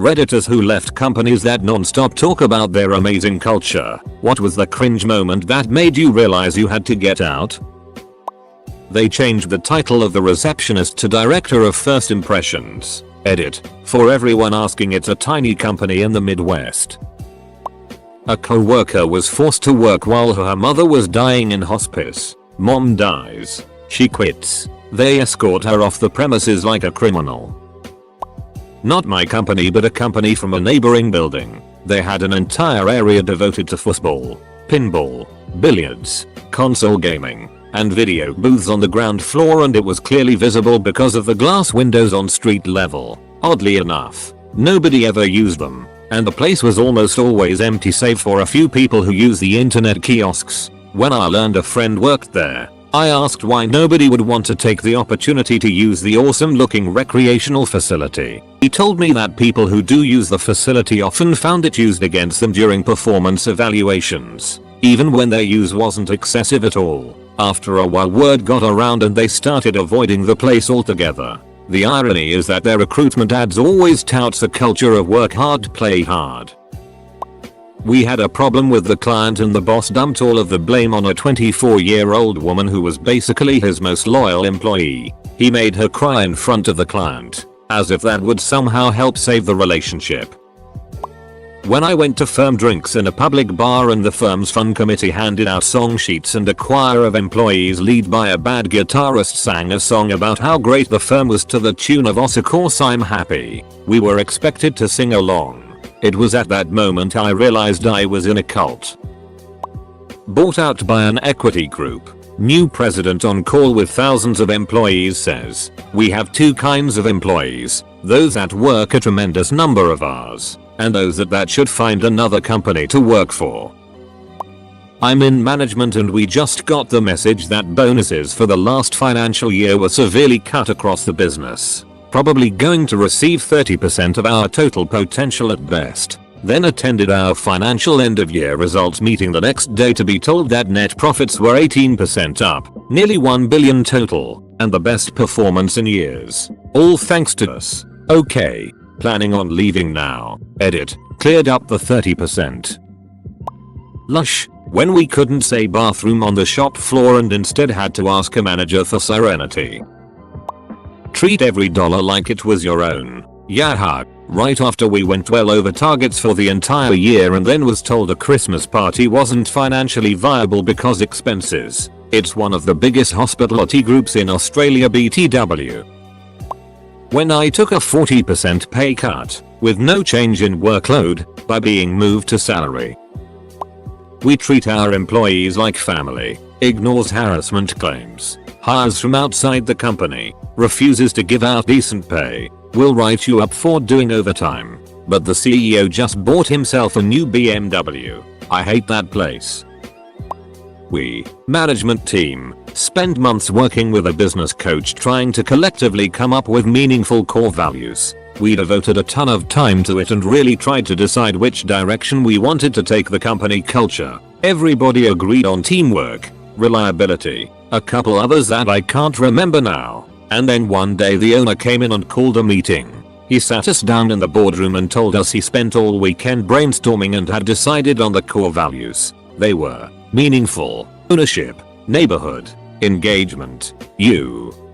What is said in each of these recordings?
Redditors who left companies that non-stop talk about their amazing culture. What was the cringe moment that made you realize you had to get out? They changed the title of the receptionist to Director of First Impressions. Edit. For everyone asking, it's a tiny company in the Midwest. A co-worker was forced to work while her mother was dying in hospice. Mom dies. She quits. They escort her off the premises like a criminal. Not my company, but a company from a neighboring building. They had an entire area devoted to football, pinball, billiards, console gaming, and video booths on the ground floor, and it was clearly visible because of the glass windows on street level. Oddly enough, nobody ever used them, and the place was almost always empty save for a few people who use the internet kiosks. When I learned a friend worked there, I asked why nobody would want to take the opportunity to use the awesome looking recreational facility. He told me that people who do use the facility often found it used against them during performance evaluations, even when their use wasn't excessive at all. After a while, word got around and they started avoiding the place altogether. The irony is that their recruitment ads always touts a culture of work hard, play hard. We had a problem with the client and the boss dumped all of the blame on a 24-year-old woman who was basically his most loyal employee. He made her cry in front of the client, as if that would somehow help save the relationship. When I went to firm drinks in a public bar and the firm's fun committee handed out song sheets and a choir of employees led by a bad guitarist sang a song about how great the firm was to the tune of "Of Course I'm Happy," we were expected to sing along. It was at that moment I realized I was in a cult. Bought out by an equity group. New president on call with thousands of employees says, "We have two kinds of employees, those that work a tremendous number of hours, and those that should find another company to work for." I'm in management and we just got the message that bonuses for the last financial year were severely cut across the business. Probably going to receive 30% of our total potential at best. Then attended our financial end of year results meeting the next day to be told that net profits were 18% up, nearly 1 billion total, and the best performance in years. All thanks to us. Okay, planning on leaving now. Edit. Cleared up the 30%. Lush. When we couldn't say bathroom on the shop floor and instead had to ask a manager for serenity. Treat every dollar like it was your own. Yaha. Right after we went well over targets for the entire year and then was told a Christmas party wasn't financially viable because expenses. It's one of the biggest hospitality groups in Australia, BTW. When I took a 40% pay cut, with no change in workload, by being moved to salary. We treat our employees like family, ignores harassment claims, hires from outside the company, refuses to give out decent pay, will write you up for doing overtime, but the CEO just bought himself a new BMW. I hate that place. We, management team, spend months working with a business coach trying to collectively come up with meaningful core values. We devoted a ton of time to it and really tried to decide which direction we wanted to take the company culture. Everybody agreed on teamwork, reliability, a couple others that I can't remember now. And then one day the owner came in and called a meeting. He sat us down in the boardroom and told us he spent all weekend brainstorming and had decided on the core values. They were meaningful, ownership, neighborhood, engagement.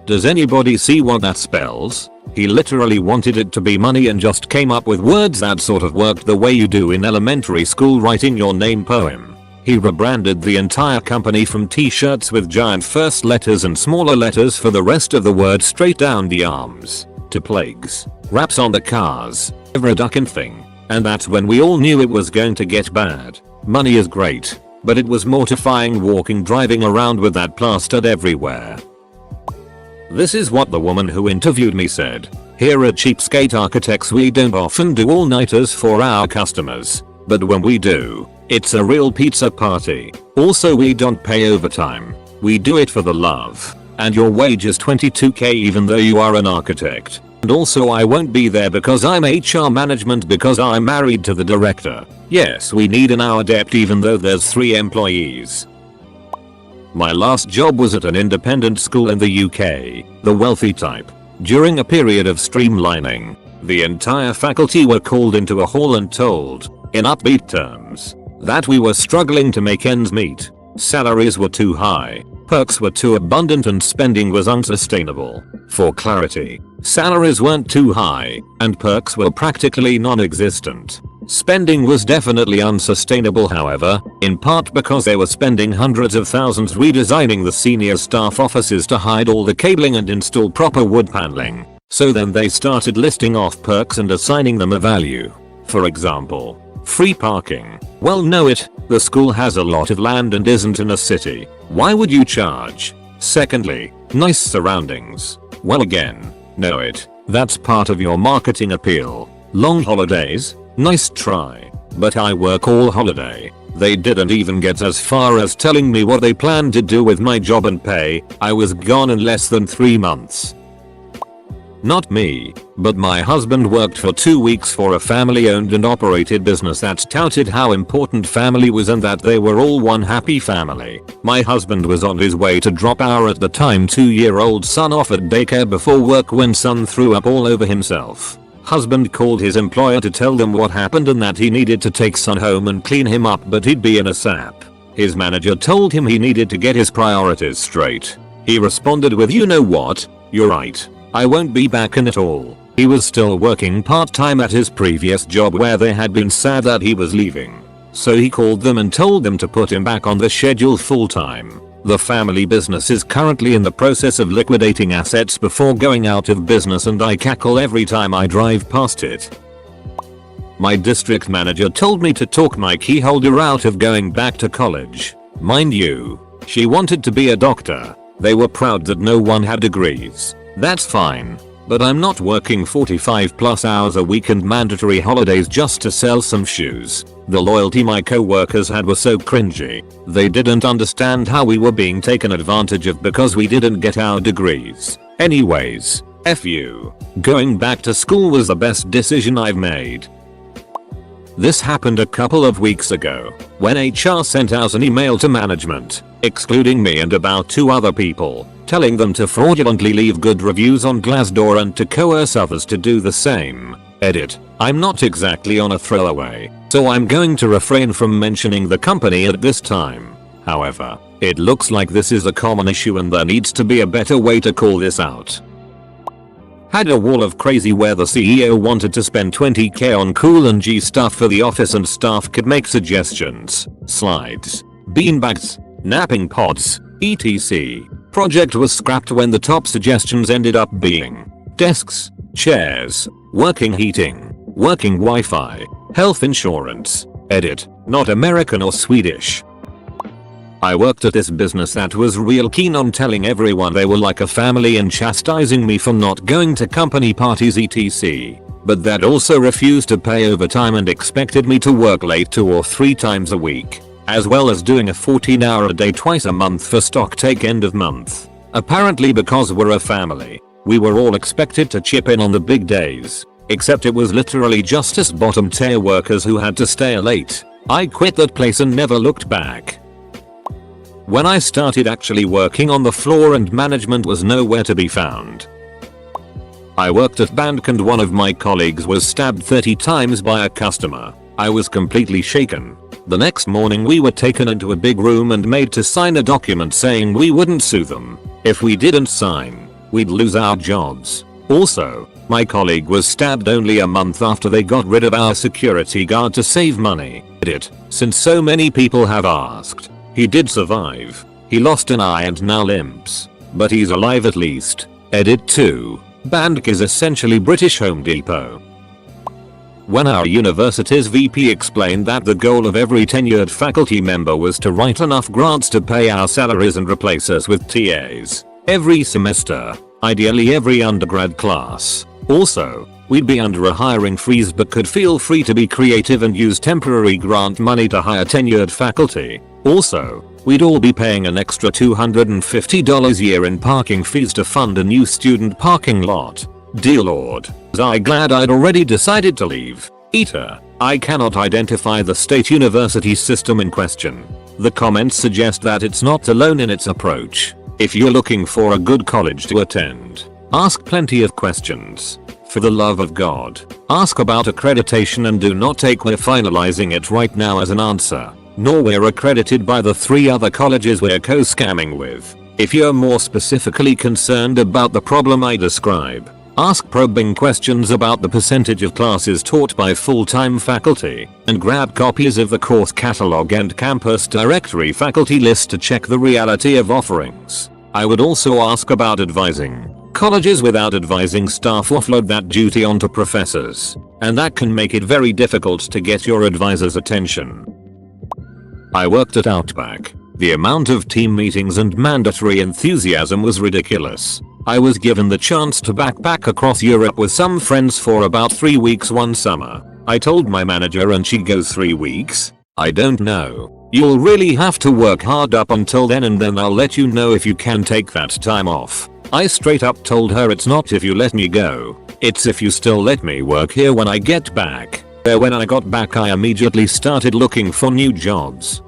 Does anybody see what that spells? He literally wanted it to be money and just came up with words that sort of worked the way you do in elementary school writing your name poem. He rebranded the entire company from t-shirts with giant first letters and smaller letters for the rest of the word straight down the arms, to plagues, wraps on the cars, every duckin' thing. And that's when we all knew it was going to get bad. Money is great, but it was mortifying driving around with that plastered everywhere. This is what the woman who interviewed me said. "Here at Cheapskate Architects we don't often do all-nighters for our customers, but when we do, it's a real pizza party. Also we don't pay overtime. We do it for the love. And your wage is $22K even though you are an architect. And also I won't be there because I'm HR management because I'm married to the director. Yes, we need an hour depth even though there's 3 employees." My last job was at an independent school in the UK, the wealthy type. During a period of streamlining, The entire faculty were called into a hall and told, in upbeat terms, that we were struggling to make ends meet. Salaries were too high, perks were too abundant, and spending was unsustainable. For clarity, salaries weren't too high, and perks were practically non-existent. Spending was definitely unsustainable, however, in part because they were spending hundreds of thousands redesigning the senior staff offices to hide all the cabling and install proper wood paneling. So then they started listing off perks and assigning them a value. For example, free parking. Well, know it, the school has a lot of land and isn't in a city. Why would you charge? Secondly, nice surroundings. Well, again, know it, that's part of your marketing appeal. Long holidays? Nice try. But I work all holiday. They didn't even get as far as telling me what they planned to do with my job and pay. I was gone in less than 3 months. Not me, but my husband worked for 2 weeks for a family owned and operated business that touted how important family was and that they were all one happy family. My husband was on his way to drop our at the time 2-year-old son off at daycare before work when son threw up all over himself. Husband called his employer to tell them what happened and that he needed to take son home and clean him up, but he'd be in a sap. His manager told him he needed to get his priorities straight. He responded with, "You know what? You're right. I won't be back in it all." He was still working part-time at his previous job where they had been sad that he was leaving. So he called them and told them to put him back on the schedule full-time. The family business is currently in the process of liquidating assets before going out of business, and I cackle every time I drive past it. My district manager told me to talk my key holder out of going back to college. Mind you, she wanted to be a doctor. They were proud that no one had degrees. That's fine. But I'm not working 45+ hours a week and mandatory holidays just to sell some shoes. The loyalty my co-workers had was so cringy. They didn't understand how we were being taken advantage of because we didn't get our degrees. Anyways, F you. Going back to school was the best decision I've made. This happened a couple of weeks ago, when HR sent out an email to management, excluding me and about 2 other people, telling them to fraudulently leave good reviews on Glassdoor and to coerce others to do the same. Edit. I'm not exactly on a throwaway, so I'm going to refrain from mentioning the company at this time. However, it looks like this is a common issue and there needs to be a better way to call this out. Had a wall of crazy where the CEO wanted to spend $20k on cool and G stuff for the office and staff could make suggestions, slides, beanbags, napping pods, etc. Project was scrapped when the top suggestions ended up being desks, chairs, working heating, working Wi-Fi, health insurance. Edit. Not American or Swedish. I worked at this business that was real keen on telling everyone they were like a family and chastising me for not going to company parties etc. But that also refused to pay overtime and expected me to work late 2 or 3 times a week, as well as doing a 14-hour a day twice a month for stock take end of month. Apparently because we're a family, we were all expected to chip in on the big days, except it was literally just us bottom tier workers who had to stay late. I quit that place and never looked back. When I started actually working on the floor and management was nowhere to be found. I worked at bank and one of my colleagues was stabbed 30 times by a customer. I was completely shaken. The next morning we were taken into a big room and made to sign a document saying we wouldn't sue them. If we didn't sign, we'd lose our jobs. Also, my colleague was stabbed only a month after they got rid of our security guard to save money. Edit. Since so many people have asked, he did survive. He lost an eye and now limps. But he's alive at least. Edit 2. Bank is essentially British Home Depot. When our university's VP explained that the goal of every tenured faculty member was to write enough grants to pay our salaries and replace us with TAs every semester, ideally every undergrad class. Also, we'd be under a hiring freeze but could feel free to be creative and use temporary grant money to hire tenured faculty. Also, we'd all be paying an extra $250 a year in parking fees to fund a new student parking lot. Dear Lord, was I glad I'd already decided to leave. Eater. I cannot identify the state university system in question. The comments suggest that it's not alone in its approach. If you're looking for a good college to attend, ask plenty of questions. For the love of God, ask about accreditation and do not take we're finalizing it right now as an answer. Nor we're accredited by the 3 other colleges we're co-scamming with. If you're more specifically concerned about the problem I describe, ask probing questions about the percentage of classes taught by full-time faculty, and grab copies of the course catalog and campus directory faculty list to check the reality of offerings. I would also ask about advising. Colleges without advising staff offload that duty onto professors, and that can make it very difficult to get your advisor's attention. I worked at Outback. The amount of team meetings and mandatory enthusiasm was ridiculous. I was given the chance to backpack across Europe with some friends for about 3 weeks one summer. I told my manager and she goes 3 weeks? I don't know. You'll really have to work hard up until then and then I'll let you know if you can take that time off. I straight up told her it's not if you let me go, it's if you still let me work here when I get back. When I got back I immediately started looking for new jobs.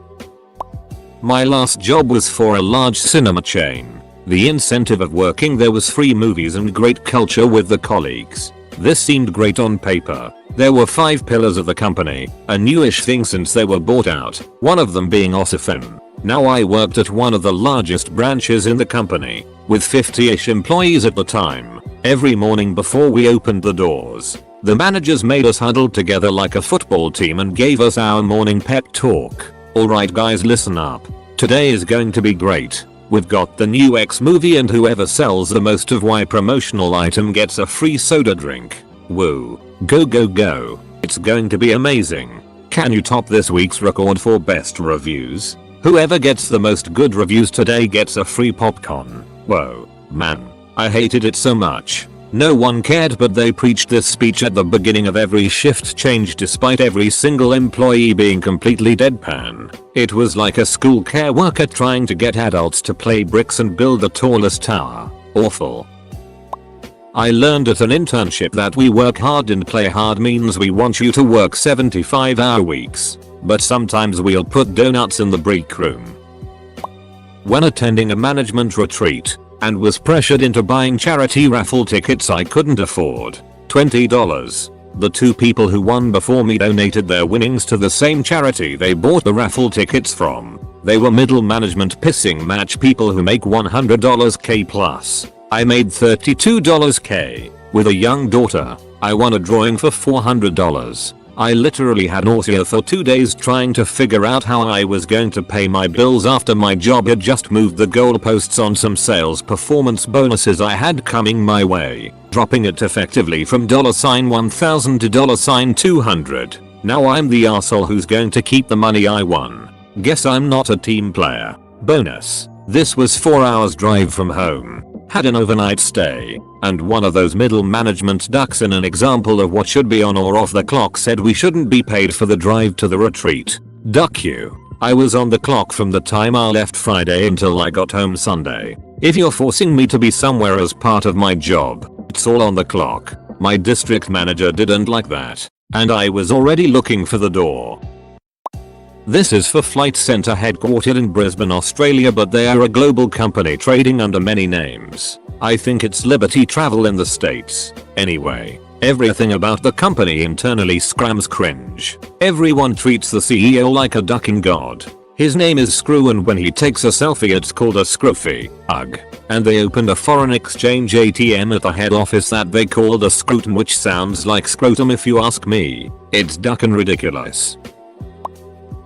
My last job was for a large cinema chain. The incentive of working there was free movies and great culture with the colleagues. This seemed great on paper. There were 5 pillars of the company, a newish thing since they were bought out, one of them being Ossifin. Now I worked at one of the largest branches in the company, with 50-ish employees at the time. Every morning before we opened the doors, the managers made us huddle together like a football team and gave us our morning pep talk. Alright guys, listen up. Today is going to be great. We've got the new X movie and whoever sells the most of Y promotional item gets a free soda drink. Woo. Go go go. It's going to be amazing. Can you top this week's record for best reviews? Whoever gets the most good reviews today gets a free popcorn. Whoa. Man. I hated it so much. No one cared but they preached this speech at the beginning of every shift change despite every single employee being completely deadpan. It was like a school care worker trying to get adults to play bricks and build the tallest tower. Awful. I learned at an internship that we work hard and play hard means we want you to work 75-hour weeks, but sometimes we'll put donuts in the break room. When attending a management retreat, and was pressured into buying charity raffle tickets I couldn't afford. $20. The 2 people who won before me donated their winnings to the same charity they bought the raffle tickets from. They were middle management pissing match people who make $100 K plus. I made $32 K. With a young daughter, I won a drawing for $400. I literally had nausea for 2 days trying to figure out how I was going to pay my bills after my job had just moved the goalposts on some sales performance bonuses I had coming my way, dropping it effectively from $1,000 to $200. Now I'm the arsehole who's going to keep the money I won. Guess I'm not a team player. Bonus. This was 4 hours drive from home. Had an overnight stay, and one of those middle management ducks in an example of what should be on or off the clock said we shouldn't be paid for the drive to the retreat. Duck you. I was on the clock from the time I left Friday until I got home Sunday. If you're forcing me to be somewhere as part of my job, it's all on the clock. My district manager didn't like that, and I was already looking for the door. This is for Flight Centre headquartered in Brisbane, Australia, but they are a global company trading under many names. I think it's Liberty Travel in the States. Anyway, everything about the company internally screams cringe. Everyone treats the CEO like a ducking god. His name is Screw and when he takes a selfie it's called a scruffy. Ugh. And they opened a foreign exchange ATM at the head office that they called a scrutum, which sounds like scrotum if you ask me. It's duckin' ridiculous.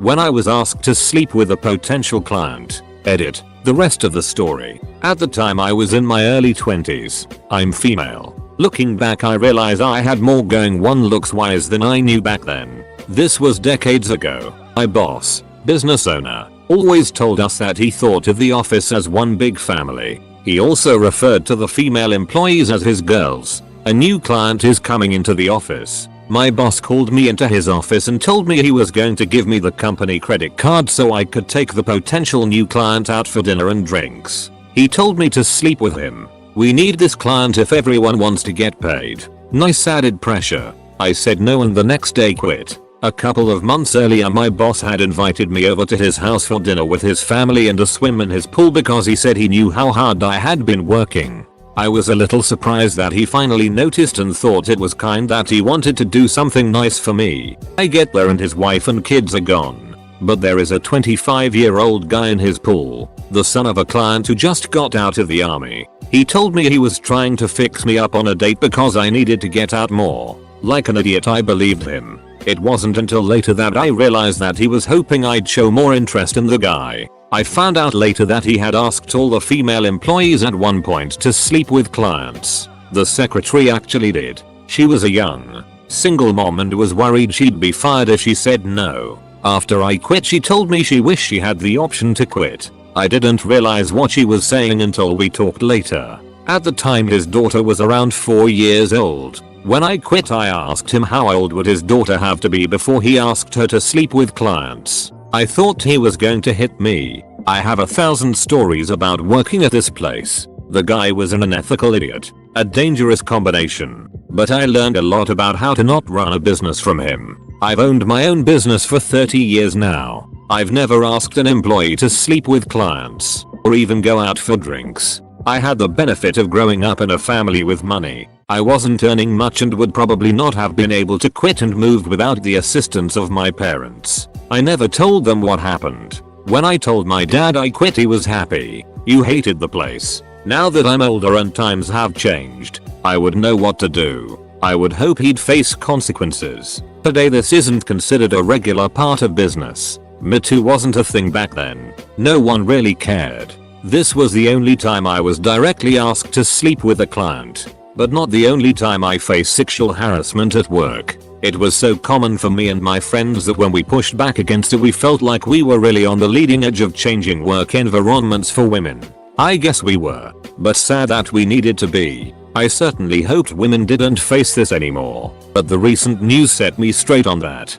When I was asked to sleep with a potential client, edit, the rest of the story. At the time I was in my early 20s. I'm female. Looking back I realize I had more going on looks wise than I knew back then. This was decades ago. My boss, business owner, always told us that he thought of the office as one big family. He also referred to the female employees as his girls. A new client is coming into the office. My boss called me into his office and told me he was going to give me the company credit card so I could take the potential new client out for dinner and drinks. He told me to sleep with him. We need this client if everyone wants to get paid. Nice added pressure. I said no and the next day quit. A couple of months earlier my boss had invited me over to his house for dinner with his family and a swim in his pool because he said he knew how hard I had been working. I was a little surprised that he finally noticed and thought it was kind that he wanted to do something nice for me. I get there and his wife and kids are gone. But there is a 25-year-old guy in his pool, the son of a client who just got out of the army. He told me he was trying to fix me up on a date because I needed to get out more. Like an idiot, I believed him. It wasn't until later that I realized that he was hoping I'd show more interest in the guy. I found out later that he had asked all the female employees at one point to sleep with clients. The secretary actually did. She was a young, single mom and was worried she'd be fired if she said no. After I quit, she told me she wished she had the option to quit. I didn't realize what she was saying until we talked later. At the time his daughter was around 4 years old. When I quit, I asked him how old would his daughter have to be before he asked her to sleep with clients. I thought he was going to hit me. I have 1,000 stories about working at this place. The guy was an unethical idiot. A dangerous combination. But I learned a lot about how to not run a business from him. I've owned my own business for 30 years now. I've never asked an employee to sleep with clients or even go out for drinks. I had the benefit of growing up in a family with money. I wasn't earning much and would probably not have been able to quit and move without the assistance of my parents. I never told them what happened. When I told my dad I quit, he was happy. You hated the place. Now that I'm older and times have changed, I would know what to do. I would hope he'd face consequences. Today this isn't considered a regular part of business. Me Too wasn't a thing back then. No one really cared. This was the only time I was directly asked to sleep with a client. But not the only time I faced sexual harassment at work. It was so common for me and my friends that when we pushed back against it, we felt like we were really on the leading edge of changing work environments for women. I guess we were, but sad that we needed to be. I certainly hoped women didn't face this anymore, but the recent news set me straight on that.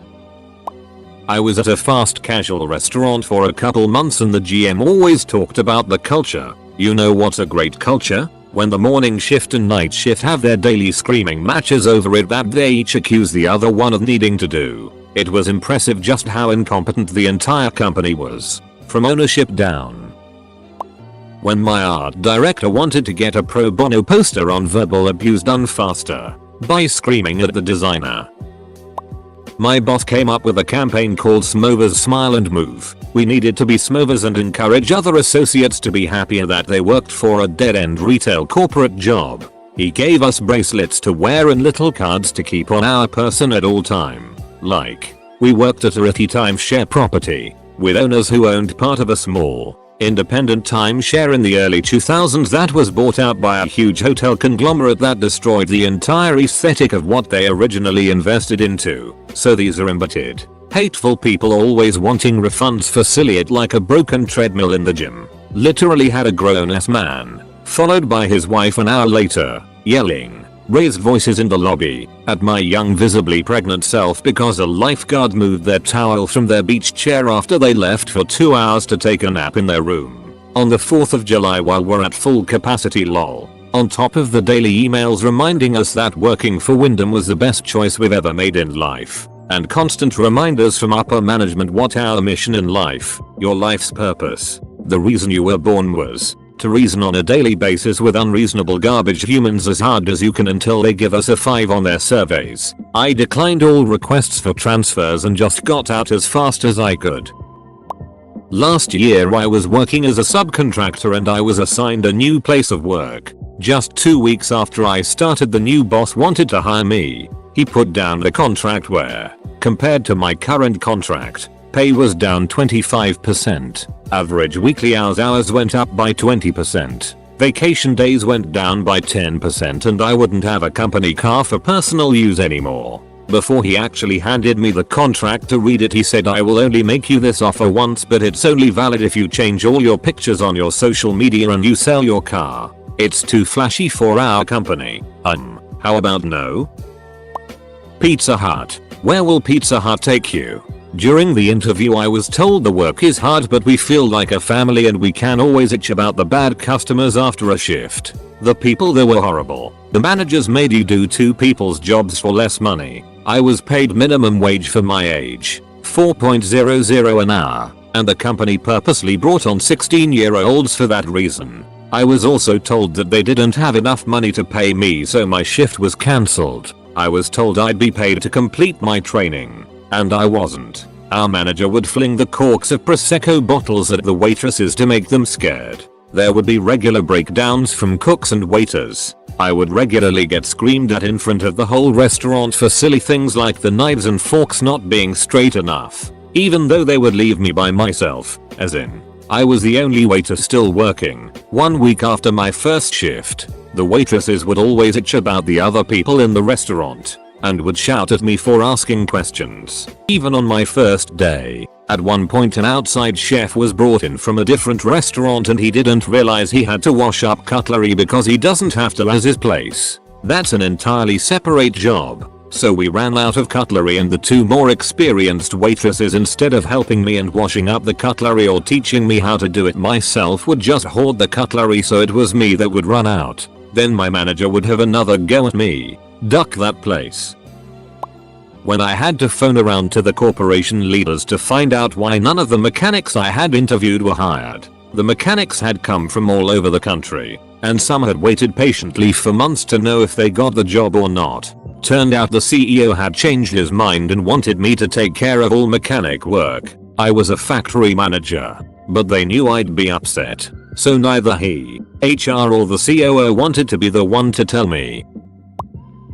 I was at a fast casual restaurant for a couple months and the GM always talked about the culture. You know what's a great culture? When the morning shift and night shift have their daily screaming matches over it that they each accuse the other one of needing to do. It was impressive just how incompetent the entire company was, from ownership down. When my art director wanted to get a pro bono poster on verbal abuse done faster by screaming at the designer, my boss came up with a campaign called Smovers Smile and Move. We needed to be Smovers and encourage other associates to be happier that they worked for a dead-end retail corporate job. He gave us bracelets to wear and little cards to keep on our person at all time. Like, we worked at a RedditJar timeshare property with owners who owned part of a small, independent timeshare in the early 2000s that was bought out by a huge hotel conglomerate that destroyed the entire aesthetic of what they originally invested into. So these are embittered, hateful people always wanting refunds for silly it like a broken treadmill in the gym. Literally had a grown-ass man, followed by his wife an hour later, yelling, raised voices in the lobby, at my young visibly pregnant self because a lifeguard moved their towel from their beach chair after they left for 2 hours to take a nap in their room. On the 4th of July while we're at full capacity lol. On top of the daily emails reminding us that working for Wyndham was the best choice we've ever made in life. And constant reminders from upper management what our mission in life, your life's purpose, the reason you were born was to reason on a daily basis with unreasonable garbage humans as hard as you can until they give us a 5 on their surveys. I declined all requests for transfers and just got out as fast as I could. Last year I was working as a subcontractor and I was assigned a new place of work. Just 2 weeks after I started, the new boss wanted to hire me. He put down the contract where, compared to my current contract, pay was down 25%. Average weekly hours went up by 20%. Vacation days went down by 10% and I wouldn't have a company car for personal use anymore. Before he actually handed me the contract to read it, he said, I will only make you this offer once, but it's only valid if you change all your pictures on your social media and you sell your car. It's too flashy for our company. How about no? Pizza Hut. Where will Pizza Hut take you? During the interview I was told the work is hard but we feel like a family and we can always itch about the bad customers after a shift. The people there were horrible. The managers made you do 2 people's jobs for less money. I was paid minimum wage for my age, $4.00 an hour, and the company purposely brought on 16-year-olds for that reason. I was also told that they didn't have enough money to pay me, so my shift was cancelled. I was told I'd be paid to complete my training, and I wasn't. Our manager would fling the corks of Prosecco bottles at the waitresses to make them scared. There would be regular breakdowns from cooks and waiters. I would regularly get screamed at in front of the whole restaurant for silly things like the knives and forks not being straight enough, even though they would leave me by myself, as in, I was the only waiter still working. 1 week after my first shift, the waitresses would always itch about the other people in the restaurant, and would shout at me for asking questions. Even on my first day, at one point an outside chef was brought in from a different restaurant and he didn't realize he had to wash up cutlery because he doesn't have to as his place. That's an entirely separate job. So we ran out of cutlery and the two more experienced waitresses, instead of helping me and washing up the cutlery or teaching me how to do it myself, would just hoard the cutlery, so it was me that would run out. Then my manager would have another go at me. Duck that place. When I had to phone around to the corporation leaders to find out why none of the mechanics I had interviewed were hired. The mechanics had come from all over the country, and some had waited patiently for months to know if they got the job or not. Turned out the CEO had changed his mind and wanted me to take care of all mechanic work. I was a factory manager, but they knew I'd be upset, so neither he, HR or the COO wanted to be the one to tell me.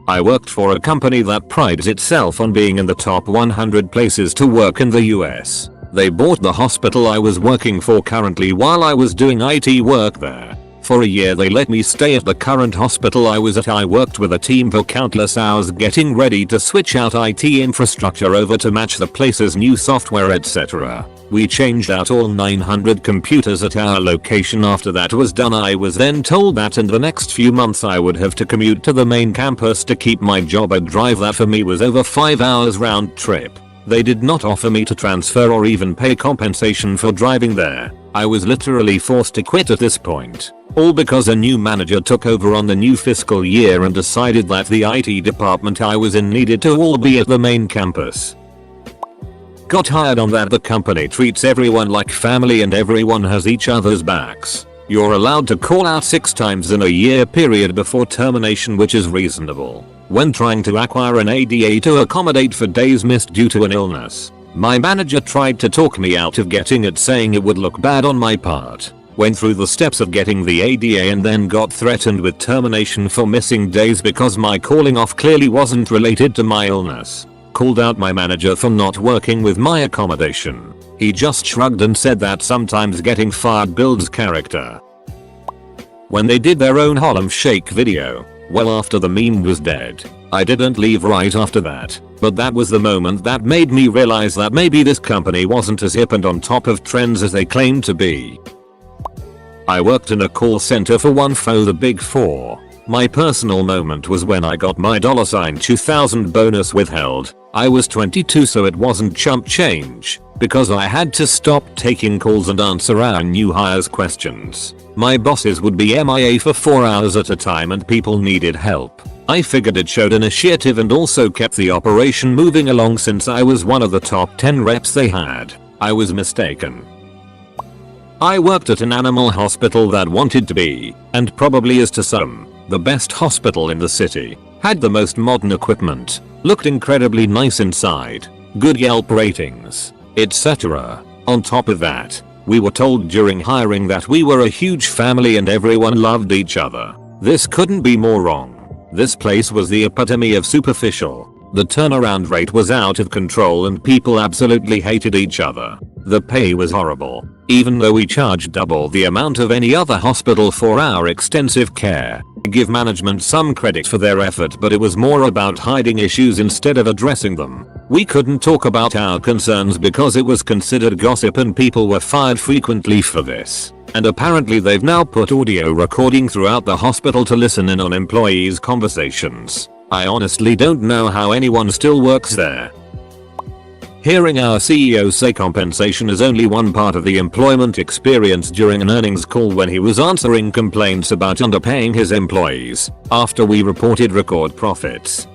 I worked for a company that prides itself on being in the top 100 places to work in the US. They bought the hospital I was working for currently while I was doing IT work there. For a year they let me stay at the current hospital I was at. I worked with a team for countless hours getting ready to switch out IT infrastructure over to match the place's new software, etc. We changed out all 900 computers at our location. After that was done, I was then told that in the next few months I would have to commute to the main campus to keep my job. A drive that for me was over 5 hours round trip. They did not offer me to transfer or even pay compensation for driving there. I was literally forced to quit at this point. All because a new manager took over on the new fiscal year and decided that the IT department I was in needed to all be at the main campus. Got hired on that. The company treats everyone like family and everyone has each other's backs. You're allowed to call out 6 times in a year period before termination, which is reasonable. When trying to acquire an ADA to accommodate for days missed due to an illness, my manager tried to talk me out of getting it, saying it would look bad on my part. Went through the steps of getting the ADA and then got threatened with termination for missing days because my calling off clearly wasn't related to my illness. Called out my manager for not working with my accommodation. He just shrugged and said that sometimes getting fired builds character. When they did their own Harlem Shake video, well after the meme was dead, I didn't leave right after that, but that was the moment that made me realize that maybe this company wasn't as hip and on top of trends as they claimed to be. I worked in a call center for one of the big 4. My personal moment was when I got my $2,000 bonus withheld. I was 22, so it wasn't chump change, because I had to stop taking calls and answer our new hires questions. My bosses would be MIA for 4 hours at a time and people needed help. I figured it showed initiative and also kept the operation moving along since I was one of the top 10 reps they had. I was mistaken. I worked at an animal hospital that wanted to be, and probably is to some, the best hospital in the city. Had the most modern equipment, looked incredibly nice inside, good Yelp ratings, etc. On top of that, we were told during hiring that we were a huge family and everyone loved each other. This couldn't be more wrong. This place was the epitome of superficial. The turnaround rate was out of control and people absolutely hated each other. The pay was horrible, even though we charged double the amount of any other hospital for our extensive care. I give management some credit for their effort, but it was more about hiding issues instead of addressing them. We couldn't talk about our concerns because it was considered gossip and people were fired frequently for this. And apparently they've now put audio recording throughout the hospital to listen in on employees' conversations. I honestly don't know how anyone still works there. Hearing our CEO say compensation is only one part of the employment experience during an earnings call when he was answering complaints about underpaying his employees after we reported record profits.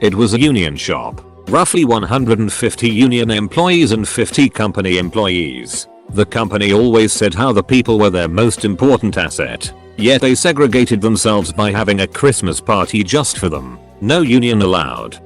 It was a union shop, roughly 150 union employees and 50 company employees. The company always said how the people were their most important asset. Yet they segregated themselves by having a Christmas party just for them. No union allowed.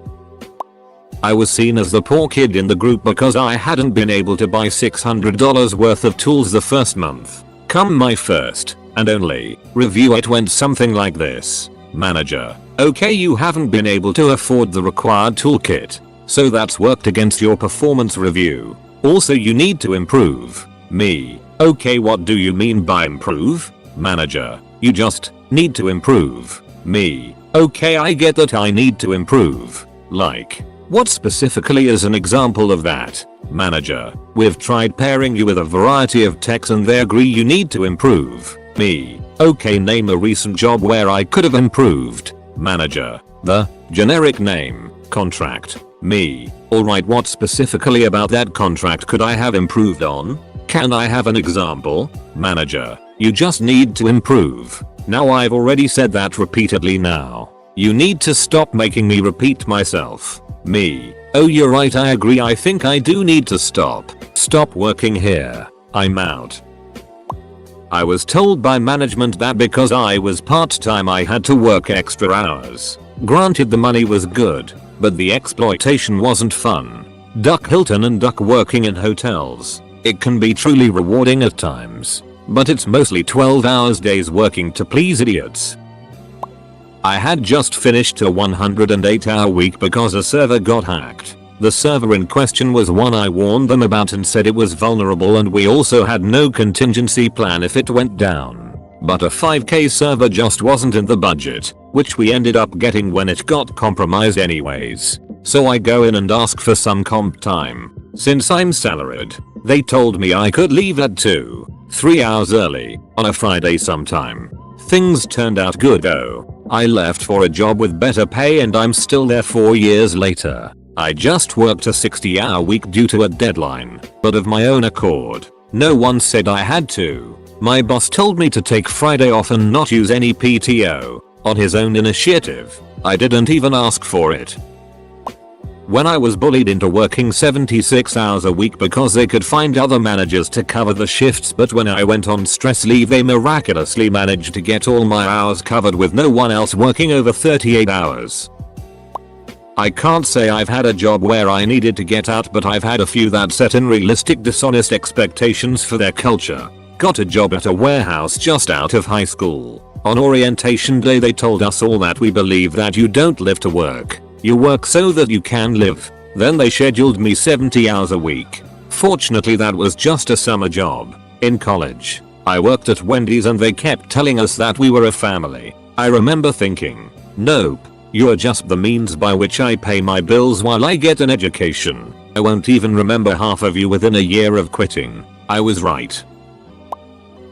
I was seen as the poor kid in the group because I hadn't been able to buy $600 worth of tools the first month. Come my first, and only, review it went something like this. Manager: okay, you haven't been able to afford the required toolkit, so that's worked against your performance review. Also you need to improve. Me: okay, what do you mean by improve? Manager: you just need to improve. Me: okay, I get that I need to improve. Like, what specifically is an example of that? Manager: we've tried pairing you with a variety of techs and they agree you need to improve. Me: okay, name a recent job where I could have improved. Manager: the generic name, contract. Me: alright, what specifically about that contract could I have improved on? Can I have an example? Manager: you just need to improve. Now I've already said that repeatedly now. You need to stop making me repeat myself. Me: oh, you're right, I agree, I think I do need to stop working here. I'm out. I was told by management that because I was part-time I had to work extra hours. Granted, the money was good, but the exploitation wasn't fun. Duck Hilton and duck working in hotels. It can be truly rewarding at times, but it's mostly 12 hours days working to please idiots. I had just finished a 108-hour week because a server got hacked. The server in question was one I warned them about and said it was vulnerable, and we also had no contingency plan if it went down. But a 5K server just wasn't in the budget, which we ended up getting when it got compromised anyways. So I go in and ask for some comp time. Since I'm salaried, they told me I could leave at 2-3 hours early on a Friday sometime. Things turned out good though. I left for a job with better pay and I'm still there 4 years later. I just worked a 60-hour week due to a deadline, but of my own accord. No one said I had to. My boss told me to take Friday off and not use any PTO, on his own initiative. I didn't even ask for it. When I was bullied into working 76 hours a week because they could find other managers to cover the shifts, but when I went on stress leave they miraculously managed to get all my hours covered with no one else working over 38 hours. I can't say I've had a job where I needed to get out, but I've had a few that set unrealistic, dishonest expectations for their culture. Got a job at a warehouse just out of high school. On orientation day they told us all that we believe that you don't live to work. You work so that you can live. Then they scheduled me 70 hours a week. Fortunately that was just a summer job. In college, I worked at Wendy's and they kept telling us that we were a family. I remember thinking, nope, you're just the means by which I pay my bills while I get an education. I won't even remember half of you within a year of quitting. I was right.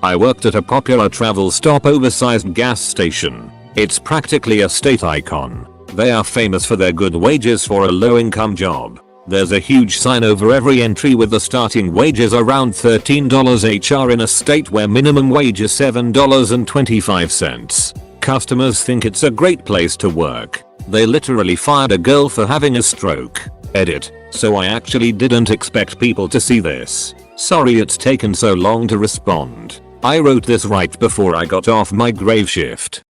I worked at a popular travel stop oversized gas station. It's practically a state icon. They are famous for their good wages for a low-income job. There's a huge sign over every entry with the starting wages around $13 HR in a state where minimum wage is $7.25. Customers think it's a great place to work. They literally fired a girl for having a stroke. Edit. So I actually didn't expect people to see this. Sorry it's taken so long to respond. I wrote this right before I got off my grave shift.